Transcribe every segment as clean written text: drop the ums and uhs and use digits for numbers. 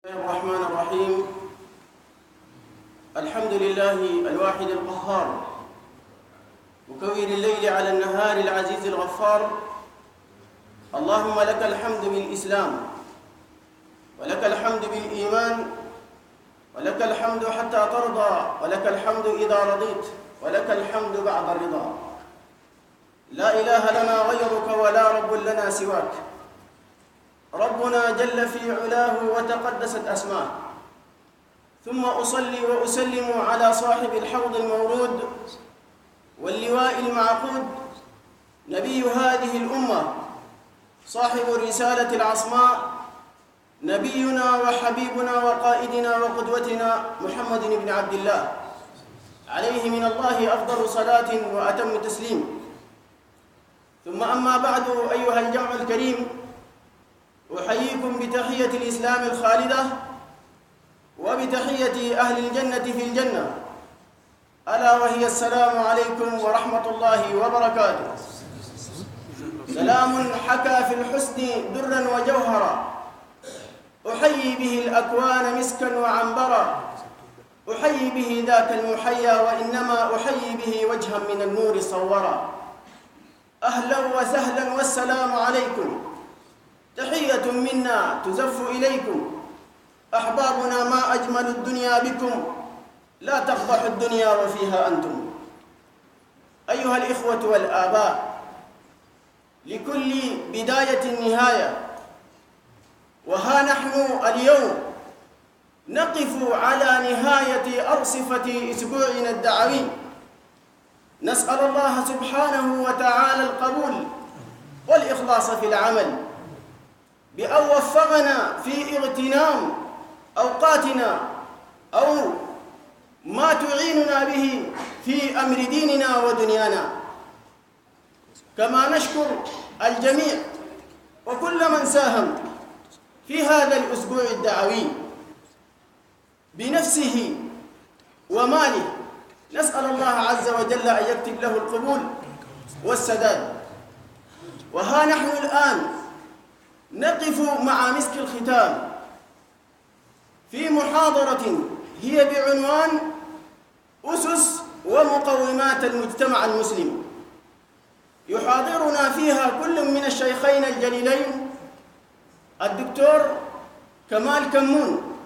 الرحمن الرحيم. الحمد لله الواحد القهار مكور الليل على النهار العزيز الغفار. اللهم لك الحمد بالإسلام، ولك الحمد بالإيمان، ولك الحمد حتى ترضى، ولك الحمد إذا رضيت، ولك الحمد بعد الرضا. لا إله لنا غيرك ولا رب لنا سواك. ربنا جل في علاه وتقدست أسماه. ثم أصلي وأسلم على صاحب الحوض المورود واللواء المعقود، نبي هذه الأمة، صاحب الرسالة العصماء، نبينا وحبيبنا وقائدنا وقدوتنا محمد بن عبد الله، عليه من الله أفضل صلاة وأتم تسليم. ثم أما بعد، أيها الجمع الكريم، أحييكم بتحية الإسلام الخالدة وبتحية أهل الجنة في الجنة، ألا وهي السلام عليكم ورحمة الله وبركاته. سلام حكى في الحسن درا وجوهرا، أحيي به الأكوان مسكا وعنبرا، أحيي به ذاك المحيا، وإنما أحيي به وجها من النور صورا. أهلا وسهلا والسلام عليكم، تحية منا تزف إليكم. أحبابنا، ما أجمل الدنيا بكم، لا تقبح الدنيا وفيها أنتم. أيها الإخوة والآباء، لكل بداية نهاية، وها نحن اليوم نقف على نهاية أرصفة أسبوعنا الدعوي. نسأل الله سبحانه وتعالى القبول والإخلاص في العمل، بأن وفقنا في اغتنام أوقاتنا أو ما تعيننا به في أمر ديننا ودنيانا. كما نشكر الجميع وكل من ساهم في هذا الأسبوع الدعوي بنفسه وماله. نسأل الله عز وجل أن يكتب له القبول والسداد. وها نحن الآن نقف مع مسك الختام في محاضرة هي بعنوان أسس ومقومات المجتمع المسلم. يحاضرنا فيها كل من الشيخين الجليلين الدكتور كمال كمون،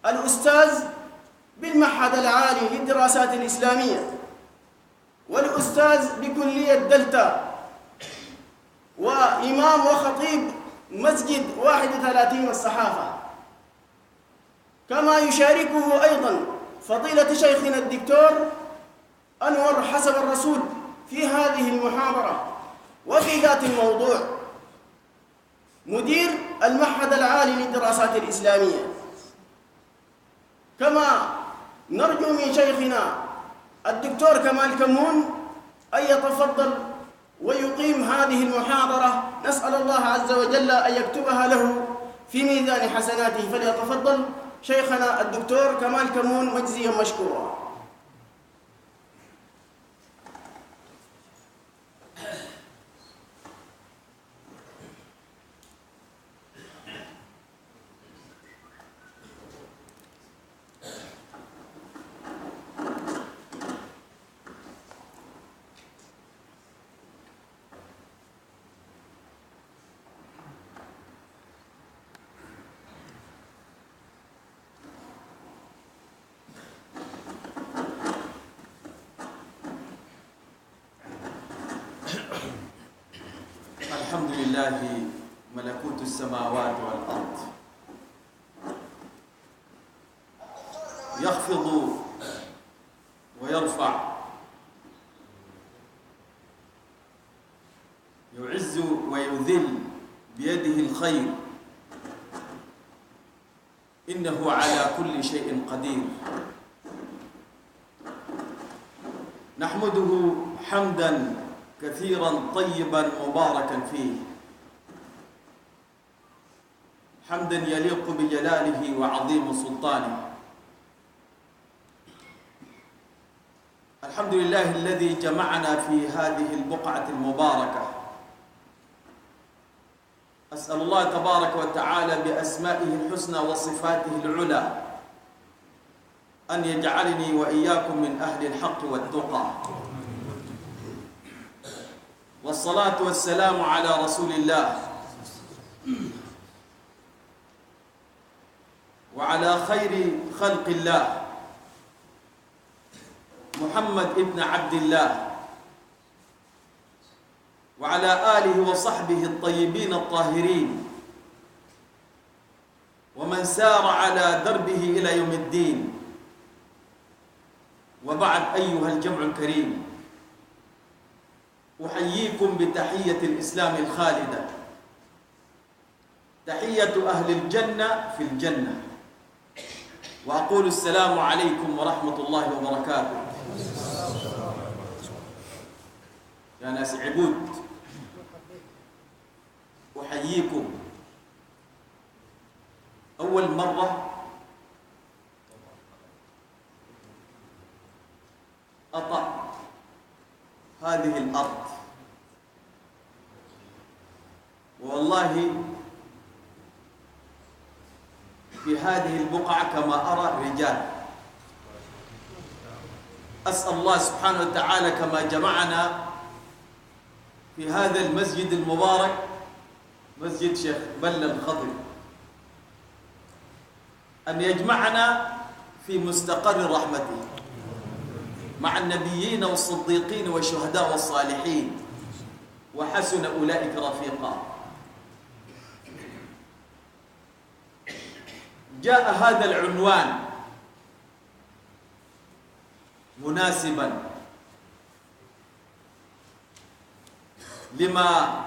الأستاذ بالمعهد العالي للدراسات الإسلامية، والأستاذ بكلية دلتا، وإمام وخطيب مسجد 31 الصحافة. كما يشاركه أيضا فضيلة شيخنا الدكتور أنور حسب الرسول في هذه المحاضرة وفي ذات الموضوع، مدير المعهد العالي للدراسات الإسلامية. كما نرجو من شيخنا الدكتور كمال كمون أن يتفضل ويقيم هذه المحاضرة. نسأل الله عز وجل أن يكتبها له في ميزان حسناته. فليتفضل شيخنا الدكتور كمال كمون مجزيا مشكورا. الحمد لله ملكوت السماوات والأرض، يخفض ويرفع، يعز ويذل بيده الخير، إنه على كل شيء قدير. نحمده حمداً كثيرا طيبا مباركا فيه، حمدا يليق بجلاله وعظيم سلطانه. الحمد لله الذي جمعنا في هذه البقعة المباركة أسأل الله تبارك وتعالى بأسمائه الحسنى وصفاته العلى أن يجعلني وإياكم من أهل الحق والتقى، والصلاة والسلام على رسول الله وعلى خير خلق الله محمد ابن عبد الله وعلى آله وصحبه الطيبين الطاهرين ومن سار على دربه إلى يوم الدين. وبعد، أيها الجمع الكريم، أحييكم بتحية الإسلام الخالدة، تحية أهل الجنة في الجنة، وأقول السلام عليكم ورحمة الله وبركاته. يا ناس عبود، أحييكم أول مرة أطأ هذه الأرض، والله في هذه البقعة كما أرى رجال. أسأل الله سبحانه وتعالى كما جمعنا في هذا المسجد المبارك، مسجد شيخ بل الخضر، أن يجمعنا في مستقر رحمته مع النبيين والصديقين والشهداء والصالحين، وحسن أولئك رفيقا. جاء هذا العنوان مناسبا لما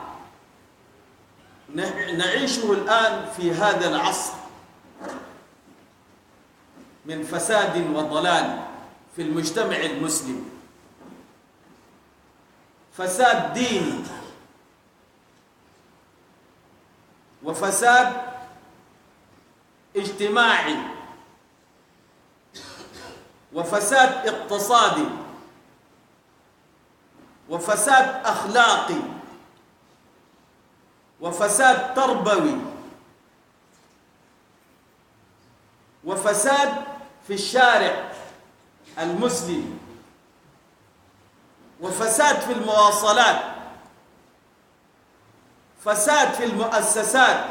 نعيشه الآن في هذا العصر من فساد وضلال في المجتمع المسلم، فساد ديني وفساد اجتماعي وفساد اقتصادي وفساد أخلاقي وفساد تربوي وفساد في الشارع المسلم وفساد في المواصلات، فساد في المؤسسات،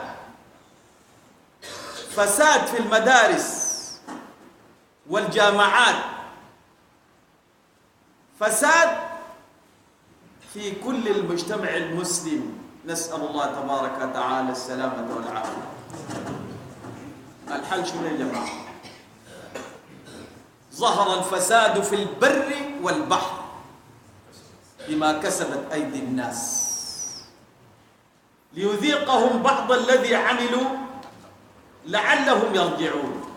فساد في المدارس والجامعات، فساد في كل المجتمع المسلم. نسأل الله تبارك وتعالى السلامة والعافية. الحل شنو يا جماعة؟ ظهر الفساد في البر والبحر بما كسبت أيدي الناس ليذيقهم بعض الذي عملوا لعلهم يرجعون.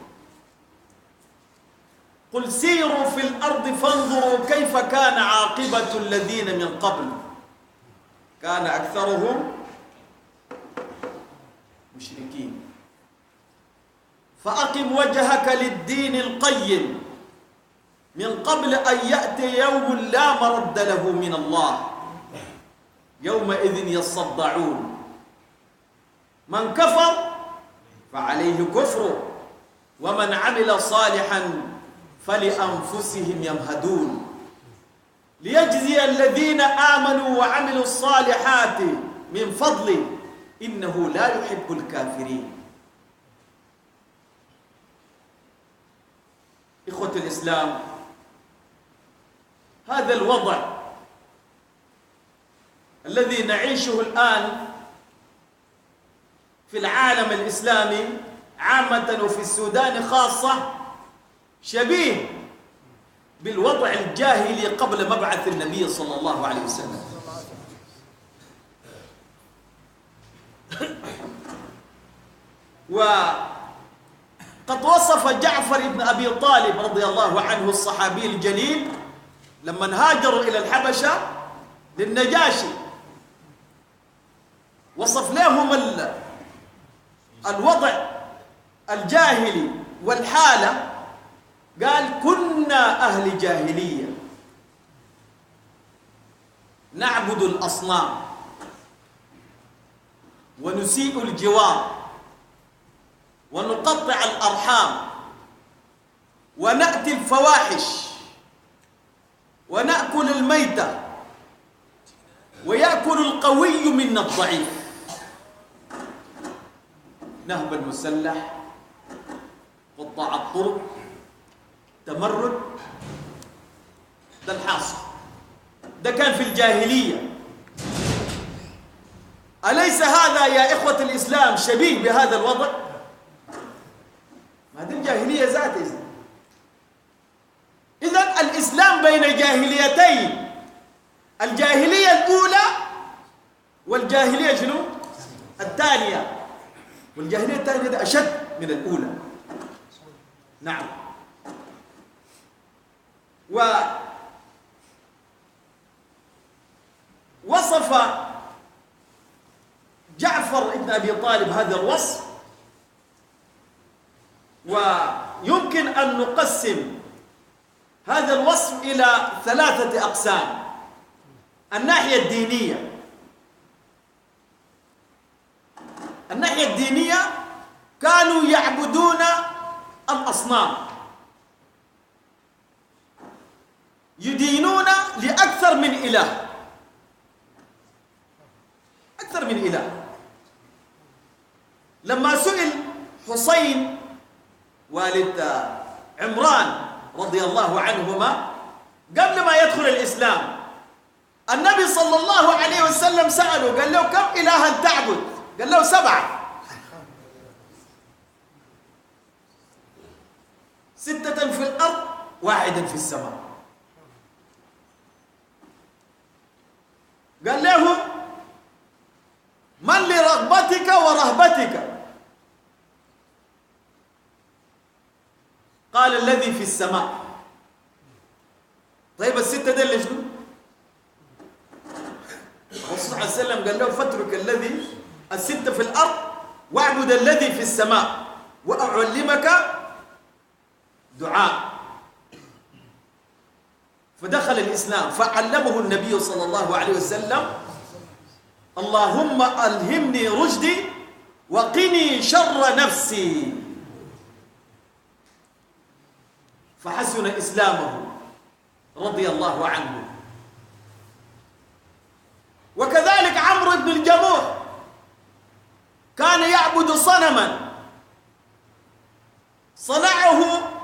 قل سيروا في الأرض فانظروا كيف كان عاقبة الذين من قبل كان أكثرهم مشركين. فأقم وجهك للدين القيم من قبل أن يأتي يوم لا مرد له من الله يومئذ يصدعون. من كفر فعليه كفره ومن عمل صالحا فلأنفسهم يمهدون ليجزي الذين آمنوا وعملوا الصالحات من فضله إنه لا يحب الكافرين. إخوة الإسلام، هذا الوضع الذي نعيشه الآن في العالم الإسلامي عامة وفي السودان خاصة شبيه بالوضع الجاهلي قبل مبعث النبي صلى الله عليه وسلم. وقد وصف جعفر بن أبي طالب رضي الله عنه الصحابي الجليل لما هاجروا إلى الحبشة للنجاشي، وصف لهم الوضع الجاهلي والحالة، قال كنا أهل جاهلية نعبد الأصنام ونسيء الجوار ونقطع الأرحام ونأتي الفواحش ونأكل الميتة ويأكل القوي منا الضعيف، نهب المسلح، قطاع الطرق، تمرد. ده الحاصل، ده كان في الجاهلية. أليس هذا يا إخوة الإسلام شبيه بهذا الوضع؟ ما هذه الجاهلية ذاتها. إذن الإسلام بين جاهليتين، الجاهلية الأولى والجاهلية شنو؟ الثانية. والجاهلية الثانية ده أشد من الأولى. نعم. ووصف جعفر بن أبي طالب هذا الوصف، ويمكن أن نقسم هذا الوصف إلى 3 أقسام. الناحية الدينية، الناحية الدينية كانوا يعبدون الأصنام، يدينون لأكثر من إله، أكثر من إله. لما سئل حسين والد عمران رضي الله عنهما قبل ما يدخل الإسلام، النبي صلى الله عليه وسلم سأله قال له كم إلها تعبد؟ قال له 7، 6 في الأرض 1 في السماء. قال له من لرغبتك ورهبتك؟ قال الذي في السماء. طيب ال6 ده اللي شنو؟ الرسول صلى الله عليه وسلم قال له فاترك الذي ال6 في الأرض واعبد الذي في السماء وأعلمك دعاء. فدخل الإسلام فعلمه النبي صلى الله عليه وسلم اللهم ألهمني رشدي وقني شر نفسي، فحسن إسلامه رضي الله عنه. وكذلك عمرو بن الجموح كان يعبد صنما صنعه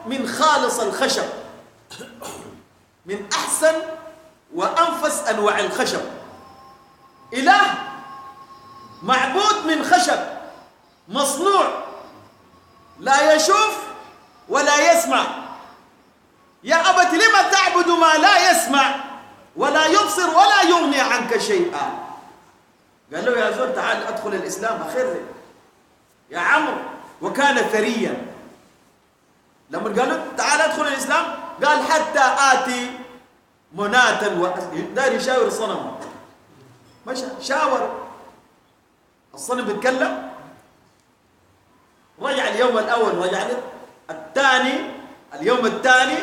من خالص الخشب، من أحسن وأنفس أنواع الخشب، إله معبود من خشب مصنوع لا يشوف ولا يسمع. يا أبت لم تعبد ما لا يسمع ولا يبصر ولا يغني عنك شيئا؟ قال له يا زول تعال أدخل الإسلام أخير يا عمرو. وكان ثريا. لما قال له تعال أدخل الإسلام قال حتى آتي مناتا داير يشاور صنم. مشى شاور الصنم بيتكلم، رجع اليوم الأول، رجع الثاني، اليوم الثاني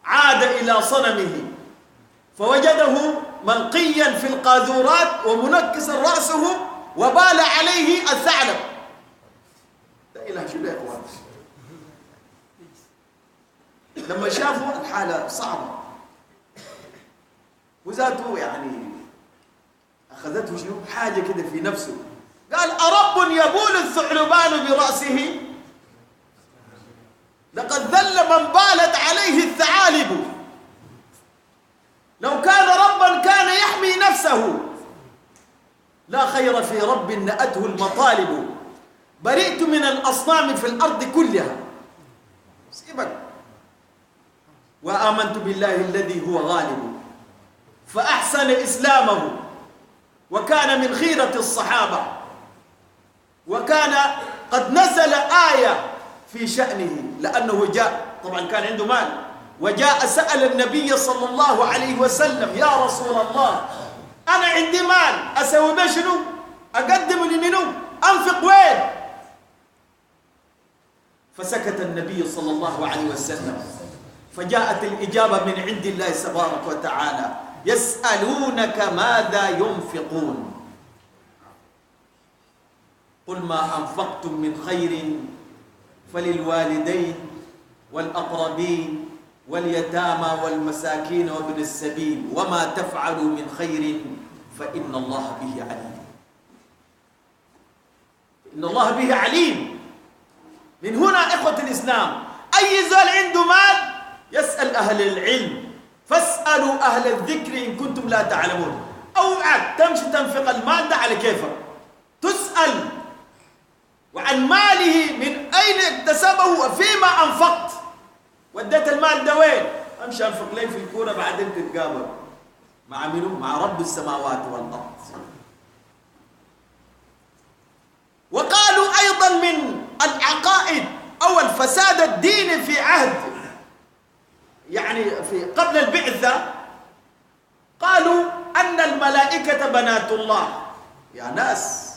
عاد إلى صنمه فوجده ملقيا في القاذورات ومنكسا رأسه وبال عليه الثعلب. لا إله شو يا إخوان. لما شافوا الحالة صعبة وذاته يعني أخذته شنو حاجة كده في نفسه، قال أرب يبول الثعلبان برأسه؟ لقد ذل من بالت عليه الثعالب. لو كان ربا كان يحمي نفسه. لا خير في رب نأته المطالب. برئت من الأصنام في الأرض كلها. سيبك. وآمنت بالله الذي هو غالب. فأحسن إسلامه وكان من خيرة الصحابة، وكان قد نزل آية في شأنه لأنه جاء، طبعا كان عنده مال، وجاء سأل النبي صلى الله عليه وسلم يا رسول الله أنا عندي مال أسوي به شنو؟ أقدم لمنو؟ أنفق وين؟ فسكت النبي صلى الله عليه وسلم، فجاءت الإجابة من عند الله تبارك وتعالى يسألونك ماذا ينفقون. قل ما أنفقتم من خير فللوالدين والأقربين واليتامى والمساكين وابن السبيل وما تفعلوا من خير فإن الله به عليم. إن الله به عليم. من هنا إخوة الإسلام أي زول عنده مال يسأل أهل العلم، فاسألوا أهل الذكر إن كنتم لا تعلمون. أوعك تمشي تنفق المال ده على كيفك، تسأل وعن ماله من أين اكتسبه وفيما أنفقت. وديت المال ده وين؟ أمشي أنفق لي في الكورة بعدين تتقابل مع منو؟ مع رب السماوات والأرض. وقالوا أيضا من العقائد أو الفساد الديني في عهد يعني في قبل البعثة، قالوا أن الملائكة بنات الله. يا ناس،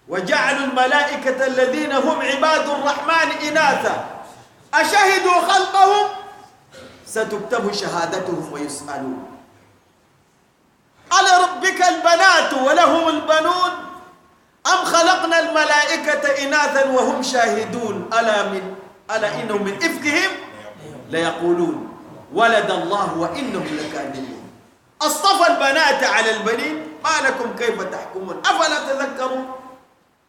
وجعلوا الملائكة الذين هم عباد الرحمن إناثا أشهدوا خلقهم ستكتب شهادتهم ويسألون. ألربك البنات ولهم البنون أم خلقنا الملائكة إناثا وهم شاهدون ألا إنهم من إفكهم ليقولون ولد الله وإنهم لكاذبون. أصطفى البنات على البنين ما لكم كيف تحكمون أفلا تذكرون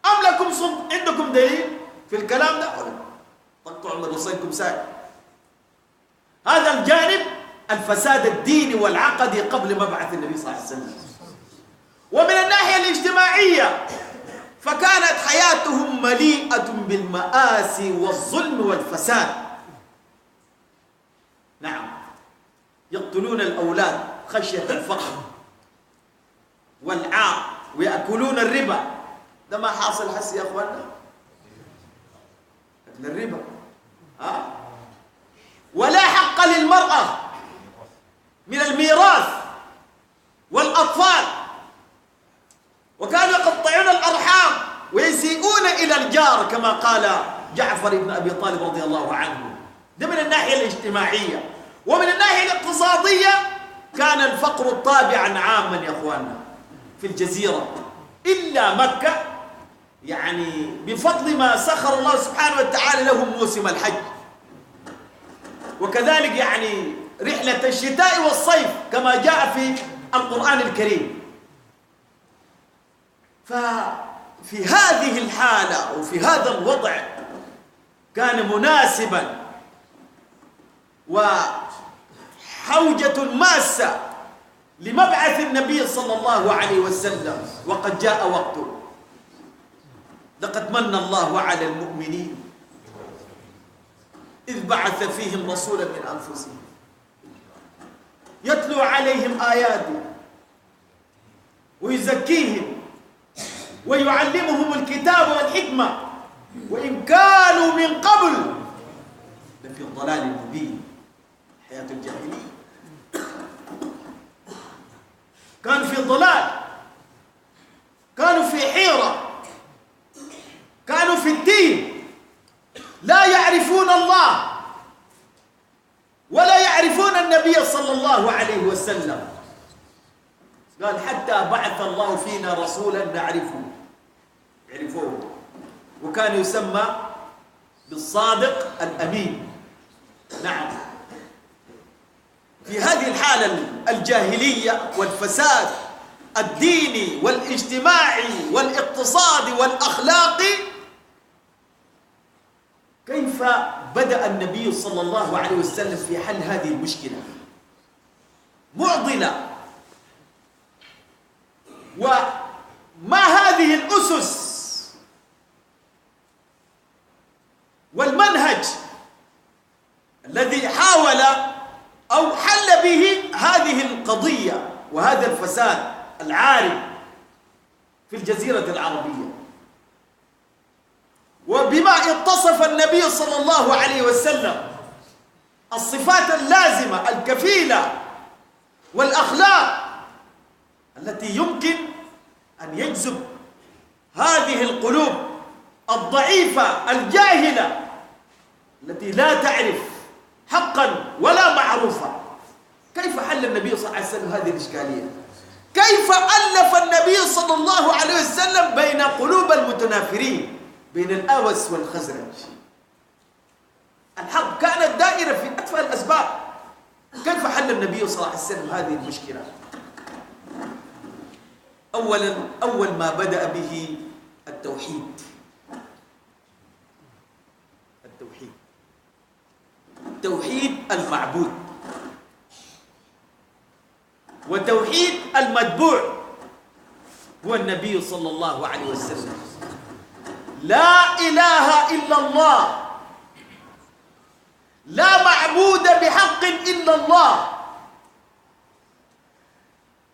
أم لكم عندكم دليل في الكلام ده؟ طقطعوا من رصيدكم ساعة. هذا الجانب الفساد الديني والعقدي قبل مبعث النبي صلى الله عليه وسلم. ومن الناحية الاجتماعية فكانت حياتهم مليئة بالمآسي والظلم والفساد. نعم، يقتلون الأولاد خشية الفقر والعار ويأكلون الربا. ده ما حاصل هسه يا أخوانا، أكل الربا. ولا حق للمرأة من الميراث والأطفال، وكانوا يقطعون الأرحام ويسيئون إلى الجار كما قال جعفر بن أبي طالب رضي الله عنه. ده من الناحية الاجتماعية. ومن الناحية الاقتصادية كان الفقر طابعا عاما يا أخواننا في الجزيرة إلا مكة، يعني بفضل ما سخر الله سبحانه وتعالى لهم موسم الحج، وكذلك يعني رحلة الشتاء والصيف كما جاء في القرآن الكريم. ففي هذه الحالة وفي هذا الوضع كان مناسبا وحوجة ماسة لمبعث النبي صلى الله عليه وسلم، وقد جاء وقته. لقد من الله على المؤمنين إذ بعث فيهم رسولا من أنفسهم يتلو عليهم آياته ويزكيهم ويعلمهم الكتاب والحكمة وإن كانوا من قبل لفي ضلال مبين. حياة الجاهلية كانوا في ضلال، كانوا في حيرة، كانوا في الدين لا يعرفون الله ولا يعرفون النبي صلى الله عليه وسلم. قال حتى بعث الله فينا رسولا نعرفه، يعرفوه، وكان يسمى بالصادق الأمين. نعم، في هذه الحالة الجاهلية والفساد الديني والاجتماعي والاقتصادي والأخلاقي، كيف بدأ النبي صلى الله عليه وسلم في حل هذه المشكلة؟ معضلة. وما هذه الأسس والمنهج الذي حاول أو حل به هذه القضية وهذا الفساد العارم في الجزيرة العربية؟ وبما اتصف النبي صلى الله عليه وسلم الصفات اللازمة الكفيلة والأخلاق التي يمكن أن يجذب هذه القلوب الضعيفة الجاهلة التي لا تعرف حقا ولا معروفا. كيف حل النبي صلى الله عليه وسلم هذه الإشكالية؟ كيف ألف النبي صلى الله عليه وسلم بين قلوب المتنافرين، بين الأوس والخزرج. الحرب كانت دائرة في أتفه الأسباب. كيف حل النبي صلى الله عليه وسلم هذه المشكلة؟ أول ما بدأ به التوحيد. توحيد المعبود وتوحيد المتبوع هو النبي صلى الله عليه وسلم. لا إله إلا الله، لا معبود بحق إلا الله،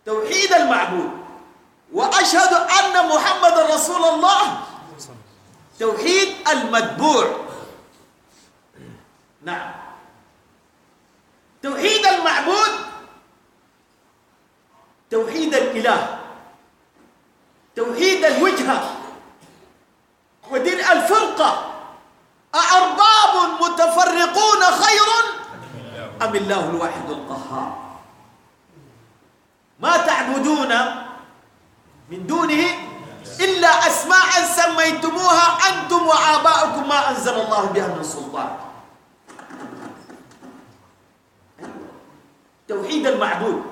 توحيد المعبود. وأشهد أن محمد رسول الله، توحيد المتبوع. نعم، توحيد المعبود توحيد الإله، توحيد الوجهة ودين الفرقة. أأرباب متفرقون خير أم الله الواحد القهار؟ ما تعبدون من دونه إلا أسماء سميتموها أنتم وآباؤكم ما أنزل الله بها من سلطان. توحيد المعبود.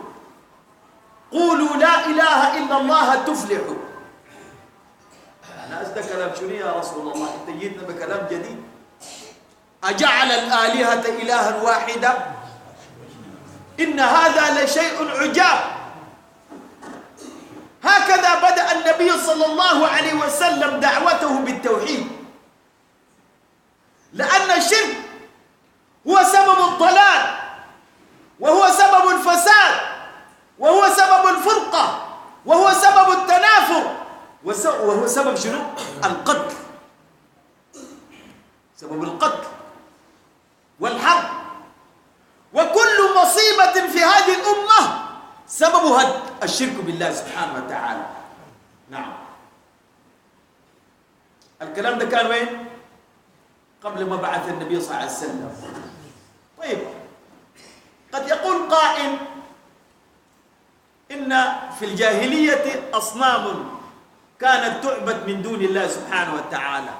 قولوا لا إله إلا الله تفلحوا. أنا أصدق كلام شنو يا رسول الله؟ أنت جيتنا بكلام جديد. أجعل الآلهة إلها واحدا إن هذا لشيء عجاب. هكذا بدأ النبي صلى الله عليه وسلم دعوته بالتوحيد، لأن الشرك هو سبب الضلال، وهو سبب الفساد، وهو سبب الفرقة، وهو سبب التنافر، وهو سبب شنو؟ القتل. سبب القتل والحرب. وكل مصيبة في هذه الأمة سببها الشرك بالله سبحانه وتعالى. نعم. الكلام ده كان وين؟ قبل ما بعث النبي صلى الله عليه وسلم. طيب، قد يقول قائل إن في الجاهلية أصنام كانت تعبد من دون الله سبحانه وتعالى،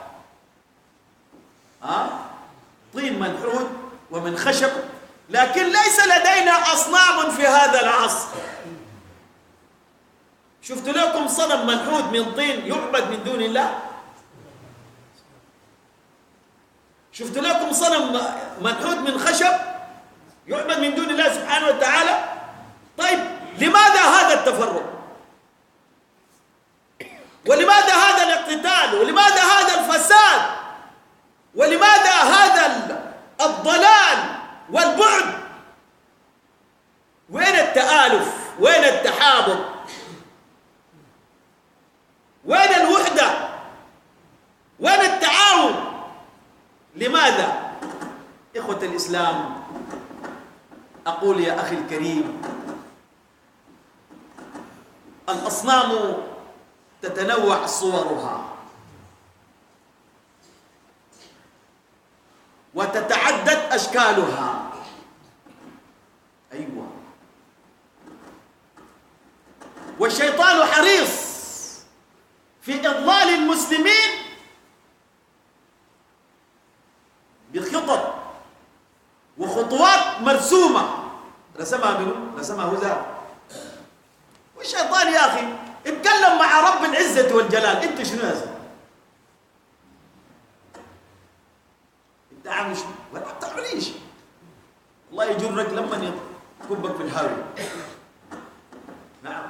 طين منحوت ومن خشب، لكن ليس لدينا أصنام في هذا العصر. شفت لكم صنم منحوت من طين يعبد من دون الله؟ شفت لكم صنم منحوت من خشب يعبد من دون الله سبحانه وتعالى؟ طيب، لماذا هذا التفرق؟ ولماذا هذا الاقتتال؟ ولماذا هذا الفساد؟ ولماذا هذا الضلال والبعد؟ وين التآلف؟ وين التحابط؟ وين الوحدة؟ وين التعاون؟ لماذا؟ إخوة الإسلام، أقول يا أخي الكريم، الأصنام تتنوع صورها وتتعدد أشكالها. أيوة. والشيطان حريص في إضلال المسلمين بخطط وخطوات مرسومة رسمها منه؟ رسمها هو. والشيطان يا أخي اتكلم مع رب العزة والجلال. انت شنو يا زلمه؟ انت عامل شنو؟ ولا بتعمليش. الله يجرك لما يكبك في الهاوية. نعم.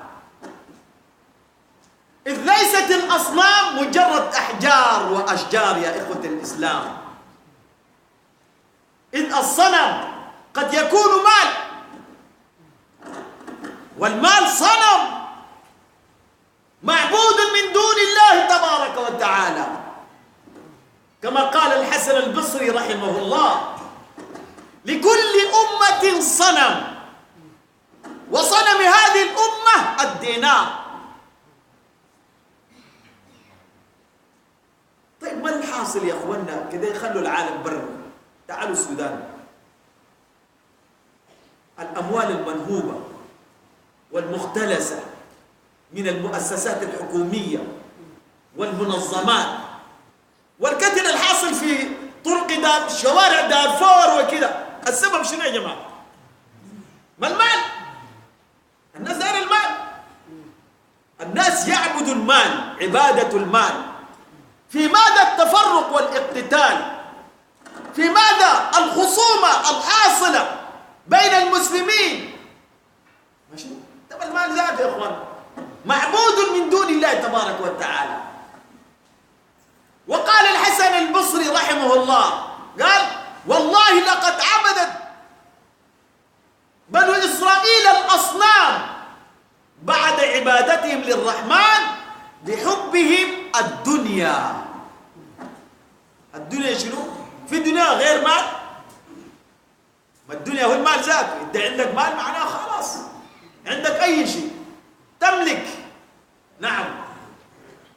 إذ ليست الأصنام مجرد أحجار وأشجار يا إخوة الإسلام. إذ الصنم قد يكون مال، والمال صنم معبود من دون الله تبارك وتعالى، كما قال الحسن البصري رحمه الله: لكل أمة صنم، وصنم هذه الأمة الدينار. طيب، ما الحاصل يا أخوانا؟ كده يخلوا العالم برا. تعالوا السودان، الأموال المنهوبة والمختلسة من المؤسسات الحكومية والمنظمات والكتل الحاصل في طرق شوارع دارفور وكذا. السبب شنو يا جماعة؟ ما المال. الناس دار المال، الناس يعبدوا المال، عبادة المال. في ماذا التفرق والاقتتال؟ في ماذا الخصومة الحاصلة بين المسلمين؟ ماشي؟ طب المال ذاته يا اخوان معبود من دون الله تبارك وتعالى. وقال الحسن البصري رحمه الله، قال والله لقد عبدت بنو إسرائيل الأصنام بعد عبادتهم للرحمن بحبهم الدنيا. الدنيا شنو؟ في دنيا غير مال؟ ما الدنيا هو المال ذاته. انت عندك مال معناه خلاص عندك أي شيء تملك. نعم.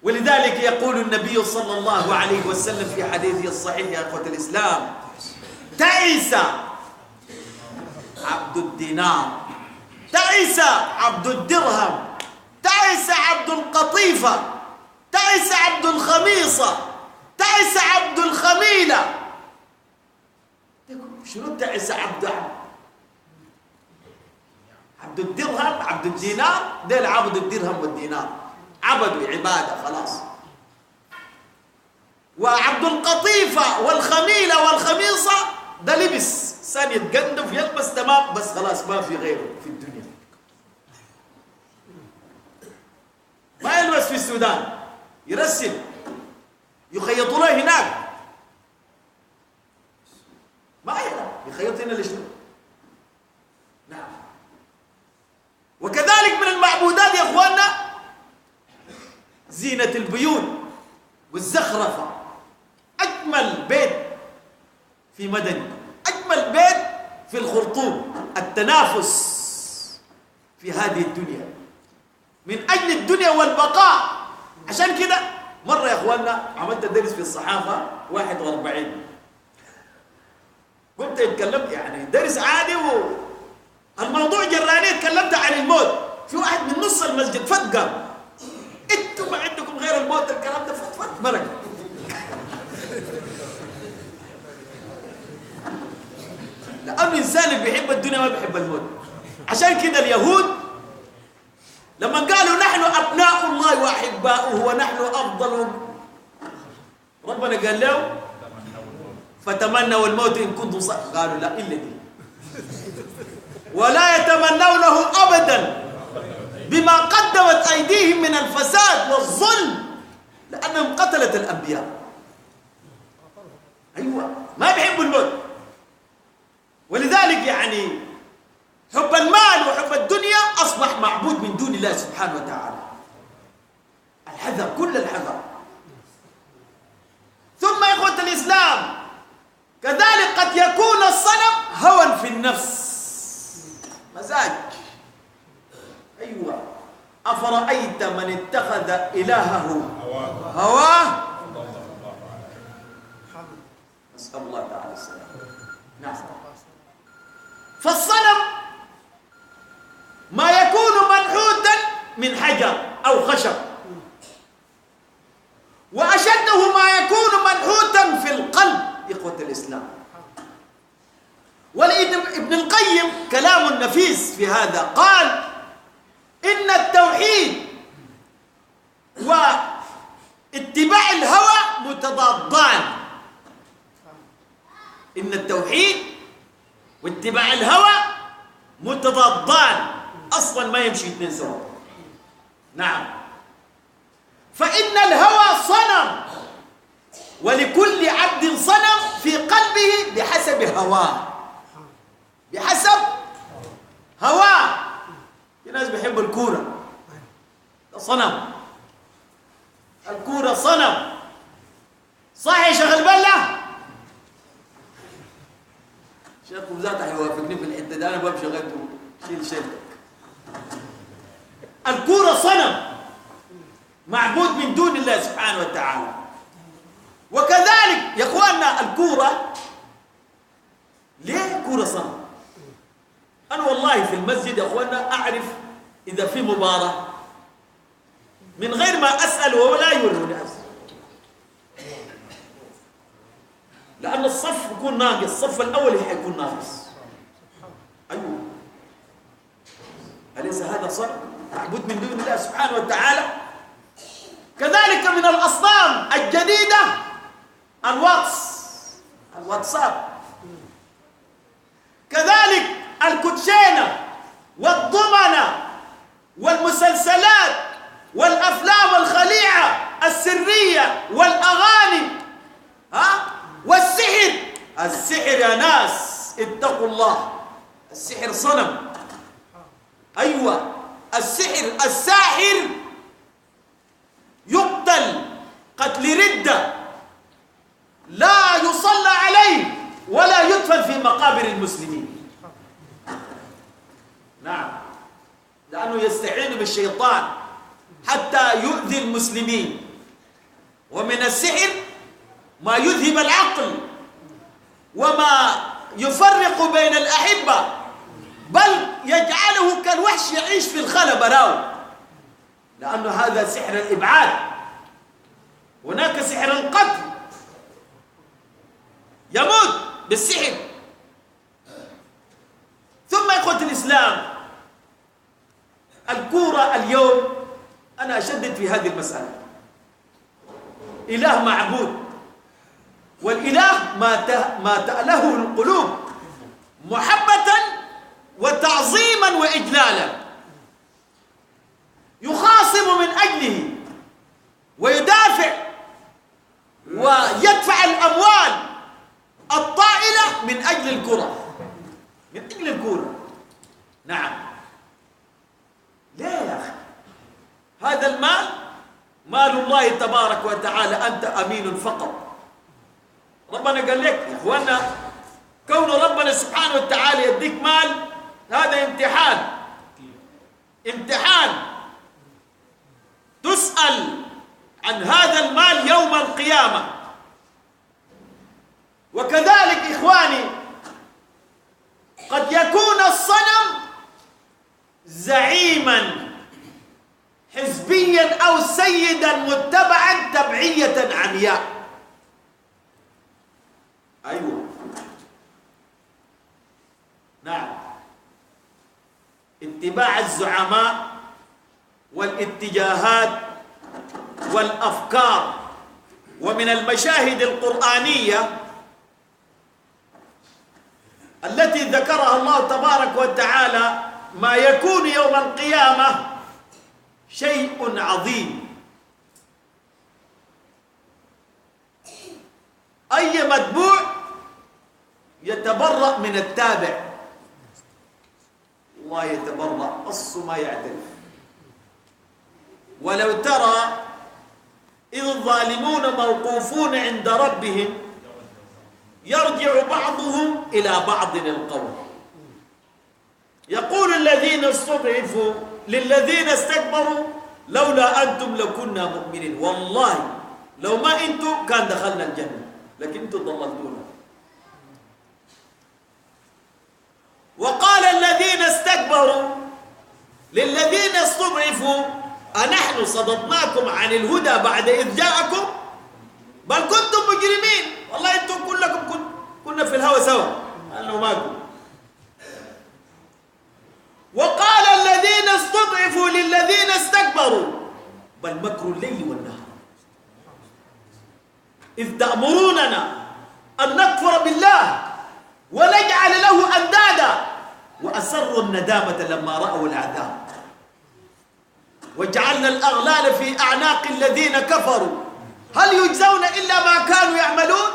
ولذلك يقول النبي صلى الله عليه وسلم في حديثه الصحيح يا أخوة الإسلام: تعس عبد الدينار، تعس عبد الدرهم، تعس عبد القطيفة، تعس عبد الخميصة، تعس عبد الخميلة. شنو تعس عبد الدرهم عبد الدينار؟ ديل عبد الدرهم والدينار، عبدوا عبادة خلاص. وعبد القطيفة والخميلة والخميصة ده لبس سان يتقندف يلبس تمام بس خلاص ما في غيره في الدنيا. ما يلبس في السودان يرسل يخيطوا له هناك، ما يلبس يخيط هنا ليش؟ نعم. وكذلك من المعبودات يا اخواننا زينة البيوت والزخرفة. أجمل بيت في مدني، أجمل بيت في الخرطوم، التنافس في هذه الدنيا من أجل الدنيا والبقاء. عشان كده مرة يا أخواننا عملت درس في الصحافة 41، قمت اتكلمت يعني درس عادي والموضوع جراني، اتكلمت عن الموت. في واحد من نص المسجد فقام: انتم ما عندكم غير الموت، الكلام ده فت مرق. لأن الإنسان اللي بيحب الدنيا ما بيحب الموت. عشان كده اليهود لما قالوا نحن أبناء الله وأحباؤه ونحن أفضل، ربنا قال له فتمنوا الموت إن كنتم صادقين. قالوا لا إلا دي، ولا يتمنونه أبدا بما قدمت أيديهم من الفساد والظلم، لأنهم قتلت الأنبياء. أيوة ما بيحبوا الموت. ولذلك يعني حب المال وحب الدنيا أصبح معبود من دون الله سبحانه وتعالى. الحذر، كل الحذر. ثم يا إخوة الإسلام كذلك قد يكون الصنم هوى في النفس، مزاج. أيوة. أفرأيت من اتخذ إلهه هواه. نسأل الله تعالى السلام. نعم. فالصنم ما يكون منحوتا من حجر أو خشب، وأشده ما يكون منحوتا في القلب. إخوة الإسلام، ابن القيم كلام نفيس في هذا، قال إن التوحيد واتباع الهوى متضادان. إن التوحيد واتباع الهوى متضادان، أصلا ما يمشي اثنين سوا. نعم. فإن الهوى صنم، ولكل عبد صنم في قلبه بحسب هواه، بحسب هواه. في ناس بيحبوا الكورة، صنم. الكورة صنم، صح يا شيخ البلة؟ شيخ ذاته هيوافقني في الحتة دي، أنا بمشي غيرته شيل شيلتك. الكورة صنم معبود من دون الله سبحانه وتعالى. وكذلك يا اخواننا الكورة، ليه كورة صنم؟ أنا والله في المسجد يا اخواننا أعرف إذا في مباراة من غير ما أسأل ولا يوروني أسأل، لأن الصف يكون ناقص، الصف الأول حيكون ناقص. أيوه، أليس هذا صدق؟ تعبد من دون الله سبحانه وتعالى. كذلك من الأصنام الجديدة الواتساب، كذلك الكوتشينة والضمنة والمسلسلات والأفلام الخليعة السرية والأغاني والسحر. السحر يا ناس اتقوا الله، السحر صنم. أيوة، الساحر يقتل قتل ردة، لا يصلى عليه ولا يدفن في مقابر المسلمين. نعم، لأنه يستعين بالشيطان حتى يؤذي المسلمين. ومن السحر ما يذهب العقل وما يفرق بين الأحبة، بل يجعله كالوحش يعيش في الخلا براو، لأنه هذا سحر الإبعاد. هناك سحر القتل، يموت بالسحر. ثم إخوة الإسلام، الكورة اليوم أنا أشدد في هذه المسألة. إله معبود، والإله ما تأله القلوب محبة وتعظيما وإجلالا، يخاصم من أجله ويدافع ويدفع الأموال الطائلة من أجل الكرة، من أجل الكرة. نعم، لا يا أخي، هذا المال مال الله تبارك وتعالى، أنت أمين فقط. ربنا قال لك يا إخوانا، كون ربنا سبحانه وتعالى يديك مال، هذا امتحان تسأل عن هذا المال يوم القيامة. وكذلك إخواني، قد يكون الصنم زعيما حزبيا أو سيدا متبعا تبعية عمياء. أيوه، نعم، اتباع الزعماء والاتجاهات والأفكار. ومن المشاهد القرآنية التي ذكرها الله تبارك وتعالى ما يكون يوم القيامة شيء عظيم. أي متبوع يتبرأ من التابع، الله يتبرأ أص ما يعترف. ولو ترى إذ الظالمون موقوفون عند ربهم يرجع بعضهم إلى بعض القول، يقول الذين استضعفوا للذين استكبروا لولا أنتم لكنا مؤمنين. والله لو ما أنتم كان دخلنا الجنة، لكن أنتم ضللتونا. وقال الذين استكبروا للذين استضعفوا أنحن صددناكم عن الهدى بعد إذ جاءكم بل كنتم مجرمين. والله أنتم كلكم كنا في الهوى سوا، أنه ماكم. وقال الذين استضعفوا للذين استكبروا بل مكروا الليل والنهار إذ تأمروننا أن نكفر بالله ونجعل له أندادا وأسروا الندامة لما رأوا العذاب وجعلنا الأغلال في أعناق الذين كفروا هل يجزون إلا ما كانوا يعملون.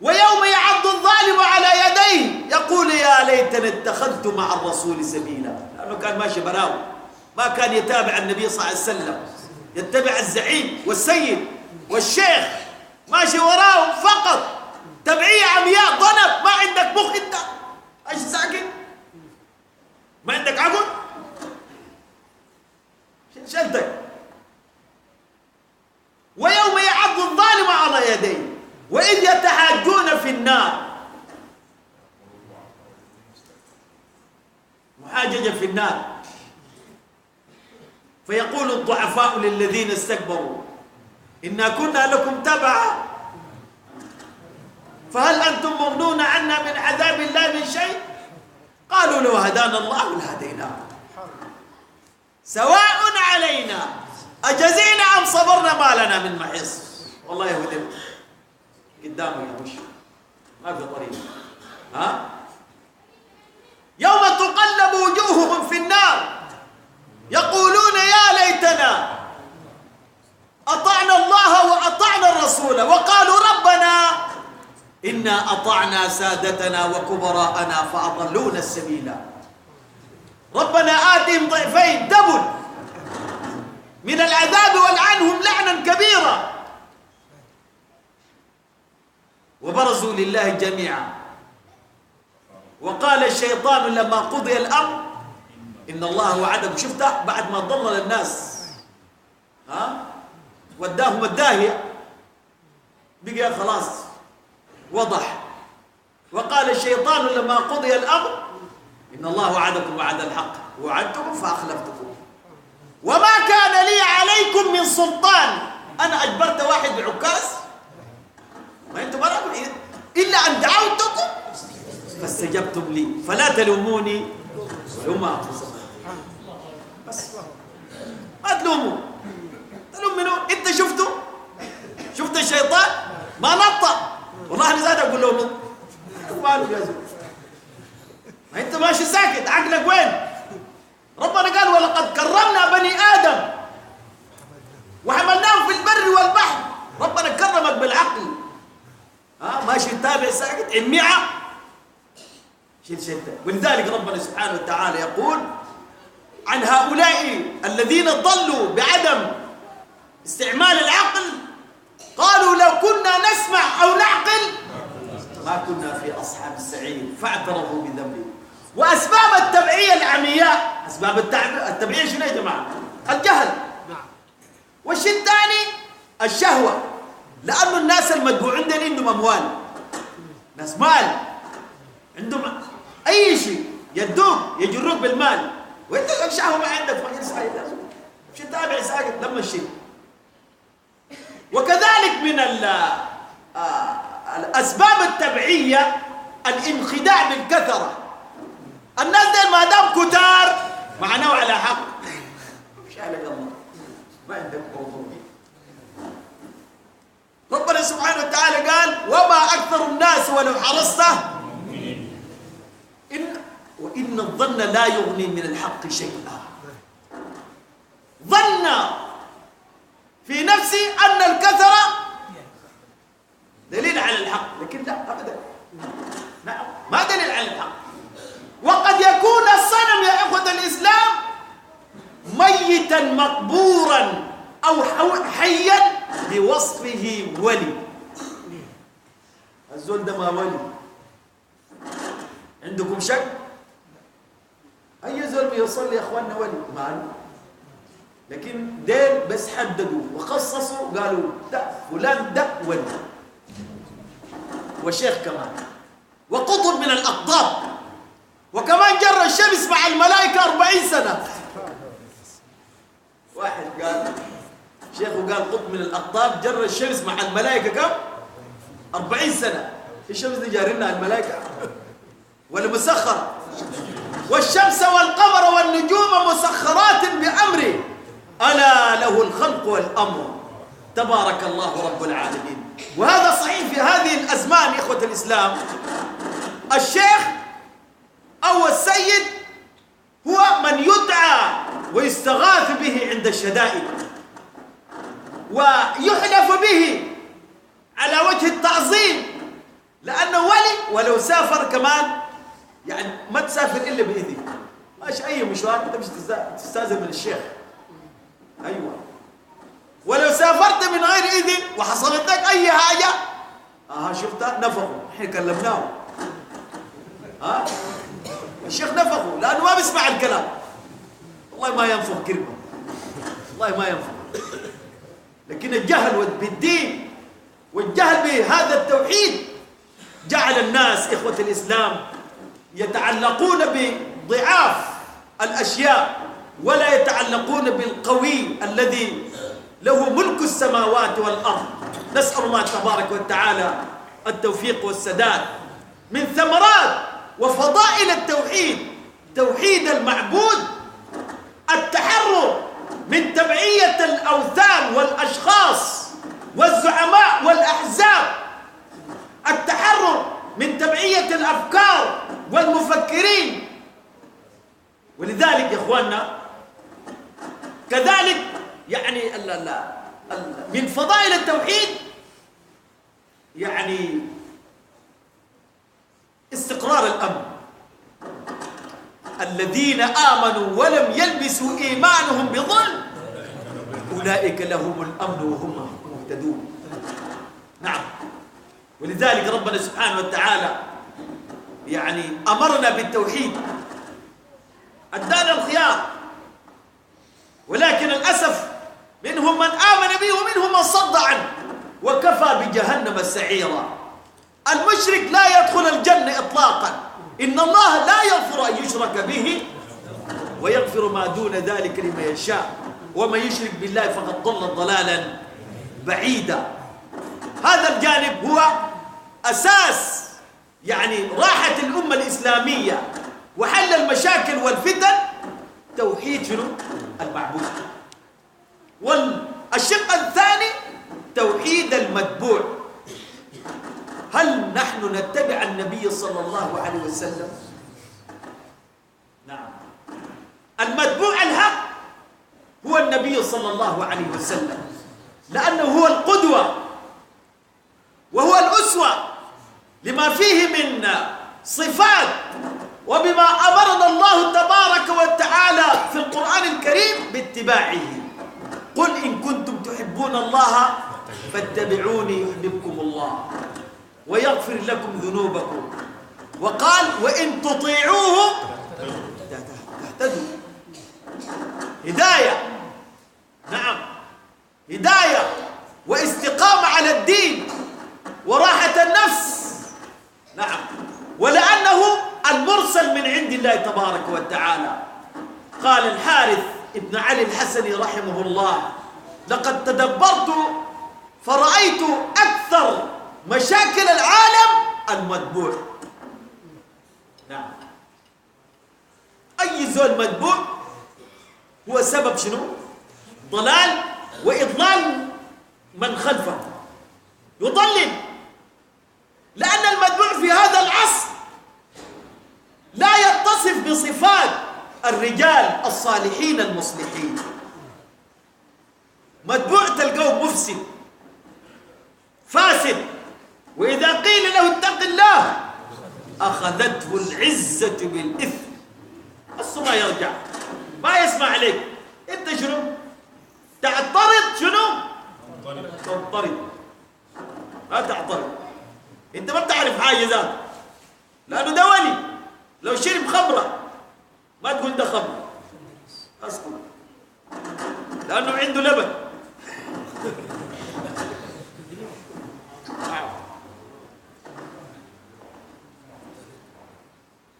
ويوم يعض الظالم على يديه يقول يا ليتني اتخذت مع الرسول سبيلا، لأنه كان ماشي براو، ما كان يتابع النبي صلى الله عليه وسلم، يتبع الزعيم والسيد والشيخ، ماشي وراه فقط، تبعية عمياء ضنب. ما عندك مخ انت، ايش ساكت؟ ما عندك عقل؟ شلتك. ويوم يعض الظالم على يديه وإذ يتحاجون في النار، محاججة في النار. فيقول الضعفاء للذين استكبروا إنا كنا لكم تبعا فهل أنتم مغنون عنا من عذاب الله من شيء؟ قالوا لو هدانا الله لهديناكم سواء علينا أجزينا أم صبرنا ما لنا من محيص. والله يهدم قدامه يا مش ما في طريق. ها يوم تقلب وجوههم في النار يقولون يا ليتنا أطعنا الله وأطعنا الرسول وقالوا ربنا إنا أطعنا سادتنا وكبراءنا فأضلونا السبيل ربنا آتهم ضعفين دبل من العذاب والعنهم لعنا كبيرا. وبرزوا لله جميعا وقال الشيطان لما قضي الأمر إن الله وعدكم. شفت بعد ما ضلل الناس وداهم الداهية بقى خلاص وضح. وقال الشيطان لما قضي الأمر إن الله وعدكم وعد الحق وعدتكم فأخلفتكم وما كان لي عليكم من سلطان. أنا أجبرت واحد بعكاز ما أنتم مرحبا إلا أن دعوتكم فاستجبتم لي فلا تلوموني ولوموا أنفسكم. بس ما تلوموا منو؟ أنت شفت الشيطان ما نطق. والله أنا زاد أقول لهم مالك يا زلمة ما أنت ماشي ساكت عقلك وين؟ ربنا قال ولقد كرمنا بني آدم وحملناهم في البر والبحر. ربنا كرمك بالعقل ماشي تتابع ساكت عميعة شيل شيطان. ولذلك ربنا سبحانه وتعالى يقول عن هؤلاء الذين ضلوا بعدم استعمال العقل قالوا لو كنا نسمع أو نعقل ما كنا في أصحاب السعير فاعترفوا بذنبهم. وأسباب التبعية العمياء أسباب التبعية شنو يا جماعة؟ الجهل. والشيء الثاني الشهوة لأنه الناس المتبوعين عندنا عندهم أموال ناس مال عندهم أي شيء يدوك يجروك بالمال وأنت الشهوة ما عندك ما ينسى شيء تابع ساكت لما الشيء. وكذلك من الأسباب التبعية الانخداع بالكثرة. الناس دي ما دام كتار معناه على حق مش على الله ما عندك موضوع. ربنا سبحانه وتعالى قال وما أكثر الناس ولو حرصت وإن الظن لا يغني من الحق شيئا. ظن في نفسي أن الكثرة دليل على الحق لكن لا أبدا ما دليل على الحق. وقد يكون الصنم يا إخوة الإسلام ميتا مقبورا أو حيا بوصفه ولي. الزول ده ما ولي عندكم شك؟ أي زول بيصلي يا إخواننا ولي ما لكن ديل بس حددوا وخصصوا قالوا ده فلان ده ولي وشيخ كمان وقطب من الأقطاب وكمان جرى الشمس مع الملائكة 40 سنة. واحد قال شيخ وقال قطب من الأقطاب جرى الشمس مع الملائكة كم؟ 40 سنة. الشمس دي جارينها الملائكة ولا مسخر؟ والشمس والقمر والنجوم مسخرات بأمره ألا له الخلق والأمر تبارك الله رب العالمين. وهذا صحيح في هذه الأزمان إخوة الإسلام. الشيخ أو السيد هو من يدعى ويستغاث به عند الشدائد ويحلف به على وجه التعظيم لأنه ولي. ولو سافر كمان يعني ما تسافر إلا بإذن ماشي أي مشوار تمشي تستاذن من الشيخ. أيوة ولو سافرت من غير إذن وحصلت لك أي حاجة شفتها نفخوا احنا كلمناه الشيخ نفخوا لأنه ما بيسمع الكلام. والله ما ينفخ كلمة والله ما ينفخ. لكن الجهل بالدين والجهل بهذا التوحيد جعل الناس إخوة الإسلام يتعلقون بضعاف الأشياء ولا يتعلقون بالقوي الذي له ملك السماوات والأرض. نسأل الله تبارك وتعالى التوفيق والسداد. من ثمرات وفضائل التوحيد، توحيد المعبود، التحرر من تبعية الأوثان والأشخاص والزعماء والأحزاب، التحرر من تبعية الأفكار والمفكرين. ولذلك يا إخواننا كذلك يعني من فضائل التوحيد يعني استقرار الأمن. الذين آمنوا ولم يلبسوا إيمانهم بظلم أولئك لهم الأمن وهم مهتدون. نعم، ولذلك ربنا سبحانه وتعالى يعني أمرنا بالتوحيد، أدانا الخيار، ولكن للأسف منهم من آمن به ومنهم من صد عنه، وكفى بجهنم سعيرا. المشرك لا يدخل الجنة إطلاقا. إن الله لا يغفر أن يشرك به ويغفر ما دون ذلك لمن يشاء، ومن يشرك بالله فقد ضل ضلالا بعيدا. هذا الجانب هو أساس يعني راحة الأمة الإسلامية وحل المشاكل والفتن، توحيد شنو؟ المعبود. والشق الثاني توحيد المتبوع. هل نحن نتبع النبي صلى الله عليه وسلم؟ نعم، المتبوع الحق هو النبي صلى الله عليه وسلم، لأنه هو القدوة وهو الأسوة لما فيه من صفات، وبما أمرنا الله تبارك وتعالى في القرآن الكريم باتباعه. قل إن كنتم تحبون الله فاتبعوني يحببكم الله ويغفر لكم ذنوبكم، وقال وإن تطيعوه تهتدوا. هداية، نعم، هداية واستقامة على الدين وراحة النفس. نعم، ولأنه المرسل من عند الله تبارك وتعالى. قال الحارث ابن علي الحسني رحمه الله: لقد تدبرت فرأيت أكثر مشاكل العالم المتبوع. نعم، أي زول متبوع هو سبب شنو؟ ضلال وإضلال من خلفه، يضلل. لأن المتبوع في هذا العصر لا يتصف بصفات الرجال الصالحين المصلحين. متبوع تلقاه مفسد فاسد، وإذا قيل له اتق الله أخذته العزة بالإثم. بس ما يرجع، ما يسمع عليك. أنت شنو؟ تعترض شنو؟ تضطرد، لا تعترض. أنت ما بتعرف حاجة ذات، لأنه ده ولي. لو شرب خمرة ما تقول ده خمر، أسكت، لأنه عنده لبن.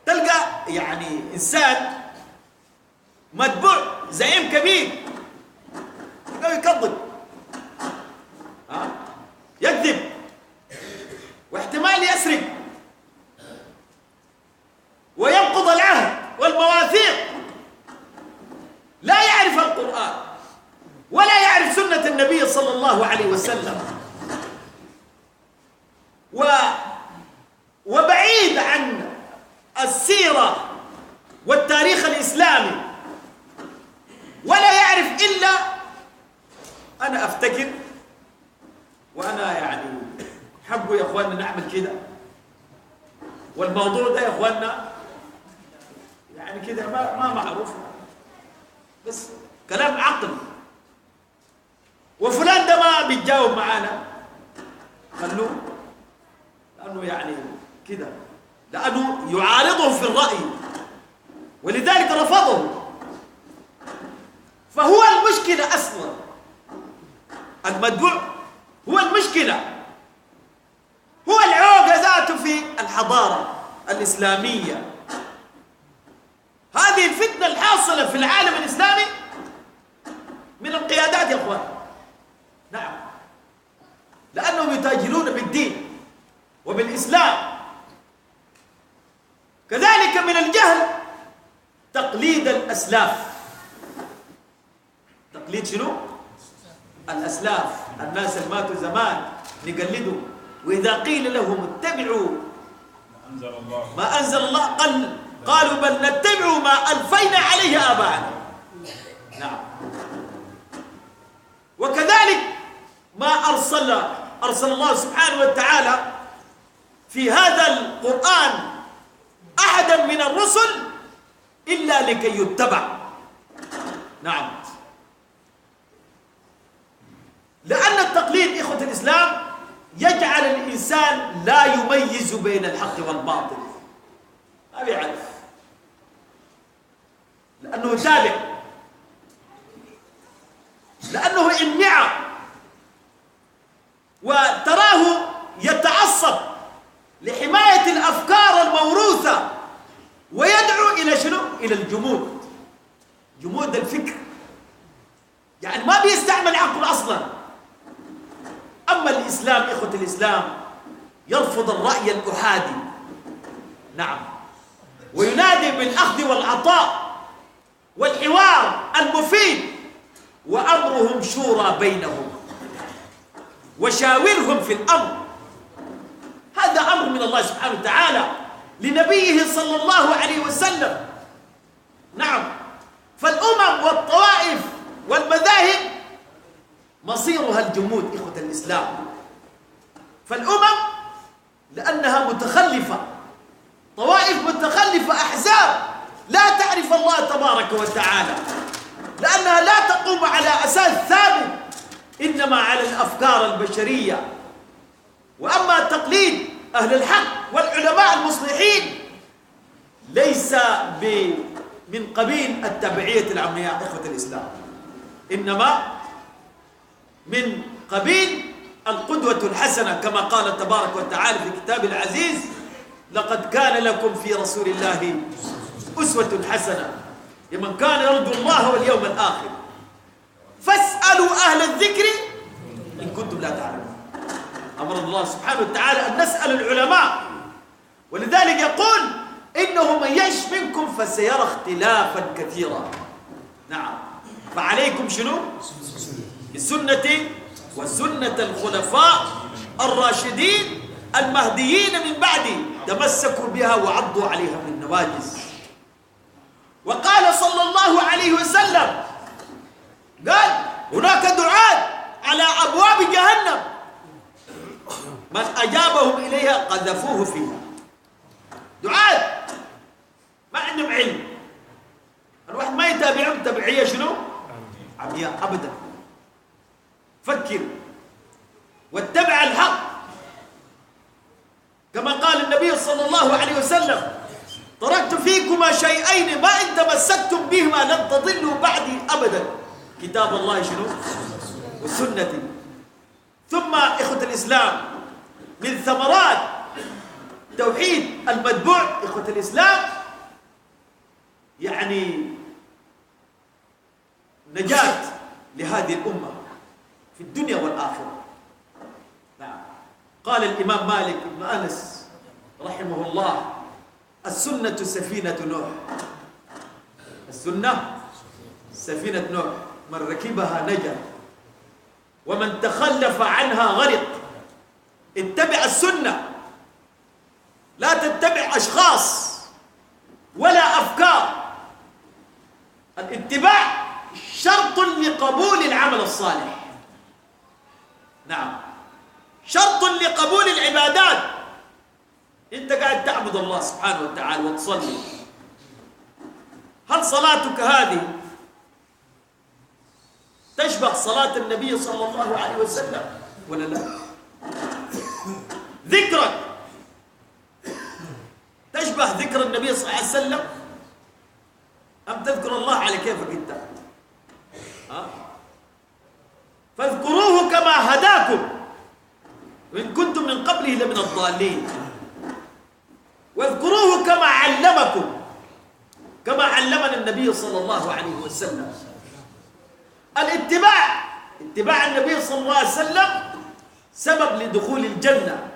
تلقى يعني إنسان متبوع زعيم كبير تلقاه يكذب، يكذب، واحتمال يسرق وينقض العهد والمواثيق. لا يعرف القرآن ولا يعرف سنة النبي صلى الله عليه وسلم، وبعيد عن السيرة والتاريخ الإسلامي، ولا يعرف إلا أنا أفتكر، وأنا يعني حبوا يا أخواننا نعمل كده، والموضوع ده يا أخواننا يعني كده ما معروف، بس كلام عقل. وفلان ده ما بيتجاوب معانا، خلوه، لأنه يعني كده، لأنه يعارضه في الرأي، ولذلك رفضه. فهو المشكلة أصلا، المتبوع هو المشكلة، هو العوجة ذاته في الحضارة الإسلامية. هذا هذه الفتنة الحاصلة في العالم الإسلامي من القيادات يا أخوان. نعم، لأنهم يتاجرون بالدين وبالإسلام. كذلك من الجهل تقليد الأسلاف. تقليد شنو؟ الأسلاف، الناس اللي ماتوا زمان نقلدوا. وإذا قيل لهم اتبعوا ما أنزل الله قالوا بل نتبع ما ألفينا عليه آباءنا. نعم. وكذلك ما أرسل الله سبحانه وتعالى في هذا القرآن أحدا من الرسل إلا لكي يتبع. نعم، لأن التقليد إخوة الإسلام يجعل الإنسان لا يميز بين الحق والباطل، ما بيعرف، لأنه تابع، لأنه إمعة، وتراه يتعصب لحماية الأفكار الموروثة ويدعو إلى شنو؟ إلى الجمود، جمود الفكر، يعني ما بيستعمل عقل أصلا. أما الإسلام إخوة الإسلام يرفض الرأي الأحادي. نعم، وينادي بالأخذ والعطاء والحوار المفيد، وأمرهم شورى بينهم وشاورهم في الأمر. هذا أمر من الله سبحانه وتعالى لنبيه صلى الله عليه وسلم. نعم، فالأمم والطوائف والمذاهب مصيرها الجمود إخوة الإسلام. فالأمم لأنها متخلفة، طوائف متخلفة، أحزاب لا تعرف الله تبارك وتعالى، لأنها لا تقوم على أساس ثابت، إنما على الأفكار البشرية. وأما تقليد أهل الحق والعلماء المصلحين ليس من قبيل التبعية العمياء إخوة الإسلام، إنما من قبيل القدوة الحسنة، كما قال تبارك وتعالى في كتابه العزيز: لقد كان لكم في رسول الله أسوة حسنة لمن كان يرجو الله واليوم الآخر فاسألوا أهل الذكر إن كنتم لا تعلمون. أمر الله سبحانه وتعالى أن نسأل العلماء، ولذلك يقول: إنه من يعش منكم فسيرى اختلافا كثيرا. نعم، فعليكم شنو؟ بسنتي وسنة الخلفاء الراشدين المهديين من بعدي، تمسكوا بها وعضوا عليها بالنواجذ. وقال صلى الله عليه وسلم، قال: هناك دعاة على أبواب جهنم من أجابهم إليها قذفوه فيها. دعاة ما عندهم علم، الواحد ما يتابعهم تبعية شنو؟ عمياء أبدا. فكر واتبع الحق، كما قال النبي صلى الله عليه وسلم: تركت فيكما شيئين ما إن تمسكتم بهما لن تضلوا بعدي أبدا، كتاب الله شنو؟ وسنتي. ثم إخوة الإسلام من ثمرات توحيد المتبوع إخوة الإسلام يعني نجاة لهذه الأمة في الدنيا والآخرة. نعم، قال الإمام مالك بن أنس رحمه الله: السنة سفينة نوح. السنة سفينة نوح، من ركبها نجا ومن تخلف عنها غرق. اتبع السنة، لا تتبع أشخاص ولا أفكار. الاتباع شرط لقبول العمل الصالح. نعم، شرط لقبول العبادات. انت قاعد تعبد الله سبحانه وتعالى وتصلي، هل صلاتك هذه تشبه صلاة النبي صلى الله عليه وسلم ولا لا؟ ذكرك تشبه ذكر النبي صلى الله عليه وسلم أم تذكر الله على كيفك انت؟ فاذكروه كما هداكم وإن كنتم من قبله لمن الضالين، واذكروه كما علمكم. كما علمنا النبي صلى الله عليه وسلم. اتباع النبي صلى الله عليه وسلم سبب لدخول الجنة.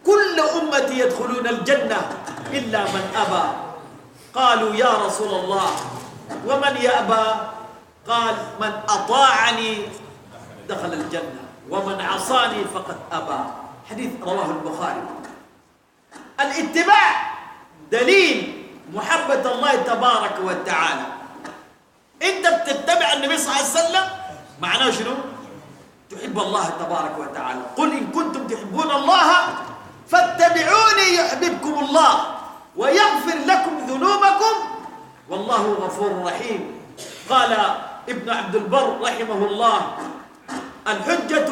كل أمتي يدخلون الجنة إلا من أبى. قالوا يا رسول الله ومن يأبى؟ قال من أطاعني دخل الجنة ومن عصاني فقد أبى. حديث رواه البخاري. الاتباع دليل محبة الله تبارك وتعالى. انت بتتبع النبي صلى الله عليه وسلم معناه شنو؟ تحب الله تبارك وتعالى. قل إن كنتم تحبون الله فاتبعوني يحببكم الله ويغفر لكم ذنوبكم والله غفور رحيم. قال ابن عبد البر رحمه الله الحجة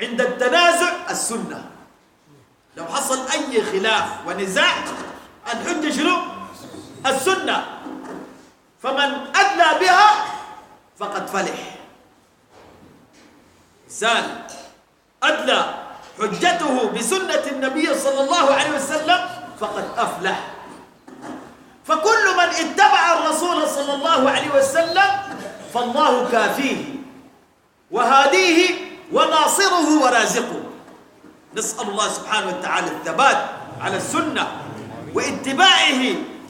عند التنازع السنة. لو حصل أي خلاف ونزاع الحجة شنو؟ السنة. فمن أدلى بها فقد فلح. إنسان أدلى حجته بسنة النبي صلى الله عليه وسلم فقد أفلح. فكل من اتبع الرسول صلى الله عليه وسلم فالله كافيه وهاديه وناصره ورازقه. نسأل الله سبحانه وتعالى الثبات على السنة واتباعه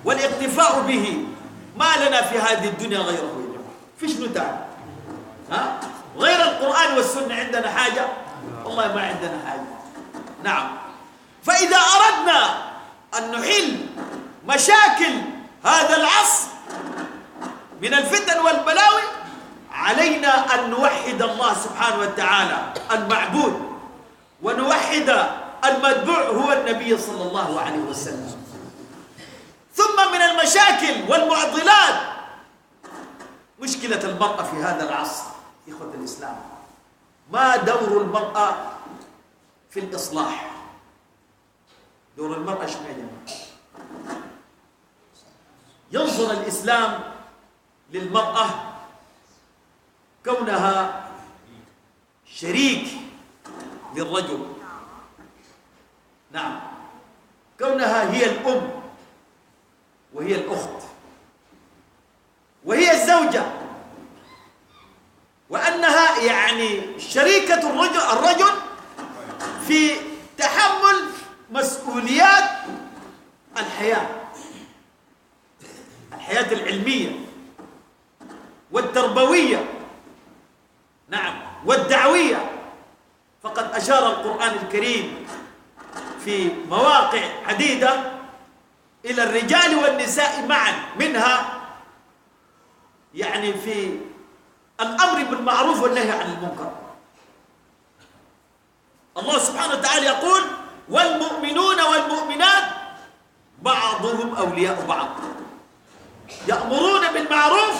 والاقتفاء به. ما لنا في هذه الدنيا غيره. فيش نتاع غير القرآن والسنة. عندنا حاجة؟ والله ما عندنا حاجة. نعم. فإذا أردنا أن نحل مشاكل هذا العصر من الفتن والبلاوي علينا أن نوحد الله سبحانه وتعالى المعبود ونوحد المتبوع هو النبي صلى الله عليه وسلم. ثم من المشاكل والمعضلات مشكلة المرأة في هذا العصر. إخوة الإسلام، ما دور المرأة في الإصلاح؟ دور المرأة شنو يا جماعة؟ ينظر الإسلام للمرأة كونها شريك للرجل. نعم، كونها هي الأم وهي الأخت وهي الزوجة، وأنها يعني شريكة الرجل في تحمل مسؤوليات الحياة العلمية والتربوية. نعم، والدعوية. فقد أشار القرآن الكريم في مواقع عديدة إلى الرجال والنساء معا، منها يعني في الأمر بالمعروف والنهي عن المنكر. الله سبحانه وتعالى يقول والمؤمنون والمؤمنات بعضهم أولياء بعض يأمرون بالمعروف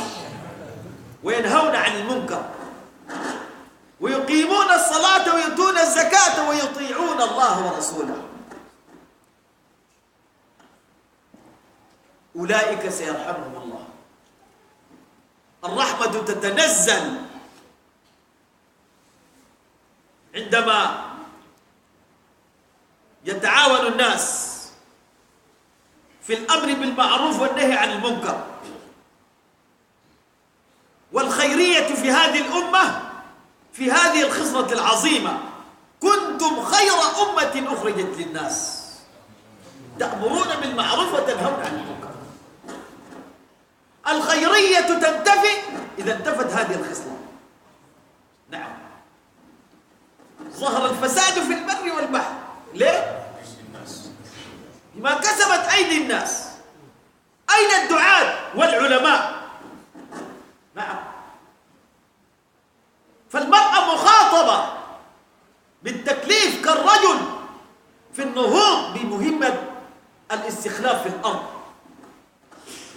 وينهون عن المنكر ويقيمون الصلاة ويؤتون الزكاة ويطيعون الله ورسوله أولئك سيرحمهم الله. الرحمة تتنزل عندما يتعاون الناس في الأمر بالمعروف والنهي عن المنكر. والخيرية في هذه الأمة في هذه الخصلة العظيمة: كنتم خير أمة أخرجت للناس تأمرون بالمعروف وتنهون عن المنكر. الخيرية تنتفي إذا انتفت هذه الخصلة. نعم، ظهر الفساد في البر والبحر. ليه؟ بما كسبت أيدي الناس. أين الدعاة والعلماء؟ نعم. فالمرأة مخاطبة بالتكليف كالرجل في النهوض بمهمة الاستخلاف في الأرض،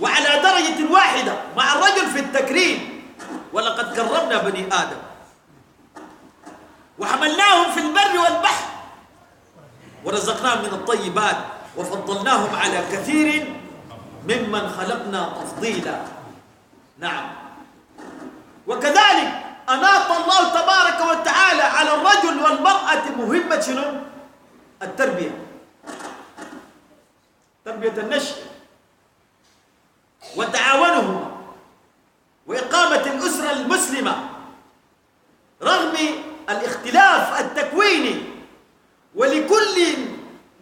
وعلى درجة واحدة مع الرجل في التكريم. ولقد كرمنا بني آدم وحملناهم في البر والبحر ورزقناهم من الطيبات وفضلناهم على كثير ممن خلقنا تفضيلا. نعم. وكذلك أناط الله تبارك وتعالى على الرجل والمرأة مهمة شنو؟ التربية، تربية النشء. وتعاونهما وإقامة الأسرة المسلمة رغم الاختلاف التكويني، ولكل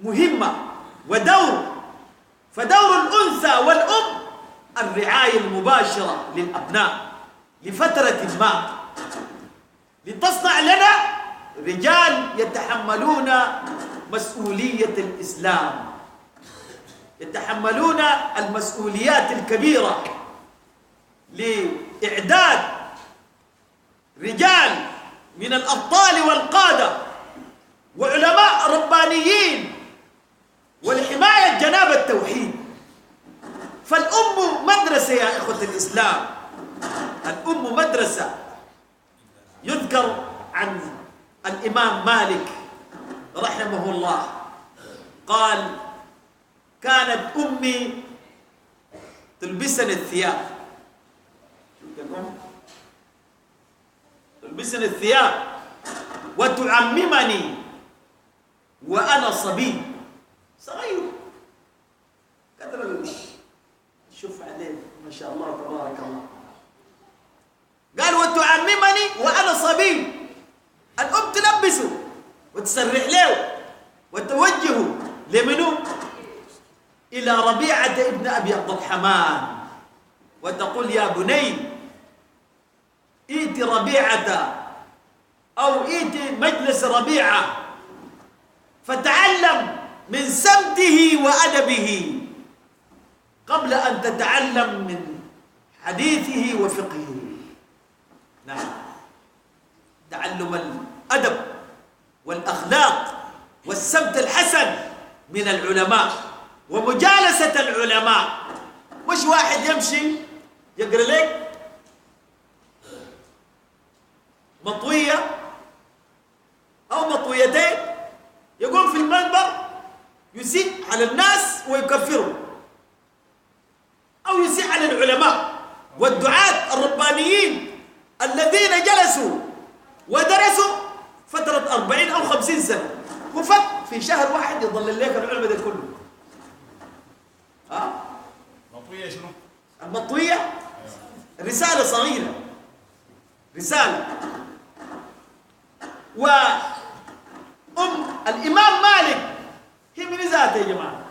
مهمة ودور، فدور الأنثى والأم الرعاية المباشرة للأبناء لفترة ما لتصنع لنا رجال يتحملون مسؤولية الإسلام، يتحملون المسؤوليات الكبيرة لإعداد رجال من الأبطال والقادة وعلماء ربانيين ولحماية جناب التوحيد. فالأم مدرسة يا إخوة الإسلام، الأم مدرسة. يذكر عن الإمام مالك رحمه الله قال: كانت أمي تلبسني الثياب، تلبسني الثياب وتعممني وأنا صبي صغير، قدر شوف عليه ما شاء الله تبارك الله. قال: وتعممني وأنا صبي. الأم تلبسه وتسرح له وتوجهه لمنو؟ إلى ربيعة ابن أبي عبد الرحمن، وتقول: يا بني ائت ربيعة أو ائت مجلس ربيعة فتعلم من سمته وأدبه قبل أن تتعلم من حديثه وفقهه. نعم، تعلم الأدب والأخلاق والسمت الحسن من العلماء ومجالسة العلماء، مش واحد يمشي يقرأ لك مطوية أو مطويتين يقوم في المنبر يسيء على الناس ويكفرهم، أو يسيء على العلماء والدعاة الربانيين الذين جلسوا ودرسوا فترة 40 أو 50 سنة، وفك في شهر واحد يضل لك العلم ده كله. مطوية شنو؟ المطوية رسالة صغيرة، رسالة. الإمام مالك هي من ذاته يا جماعة،